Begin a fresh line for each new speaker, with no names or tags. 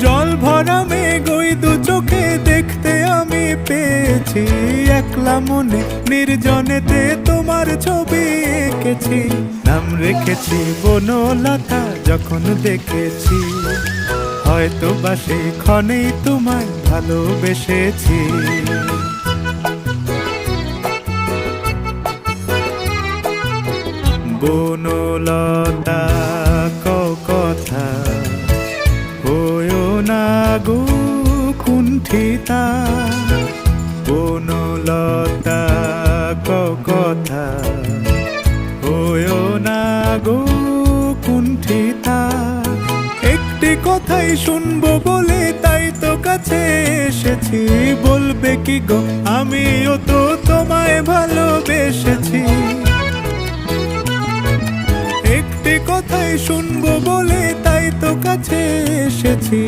জল ভরা মেঘ ওই দু চোখে দেখতে আমি পেয়েছি, একলা মনে নির্জনেতে তোমার ছবি এঁকেছি। নাম রেখেছি বনলতা যখন দেখেছি, হয়তো বা সেই ক্ষণেই তোমায় ভালোবেসেছি। বনলতা কথা হয়ো না গো কুণ্ঠিতা, বনলতা কথা হয়ো না গো কুণ্ঠিতা। একটি কথাই শুনবো বলে তাই তো কাছে এসেছি, বলবে কি গো আমিও তো তোমায় ভালোবেসেছি। একটি কথাই শুনবো বলে তাই তো কাছে এসেছি।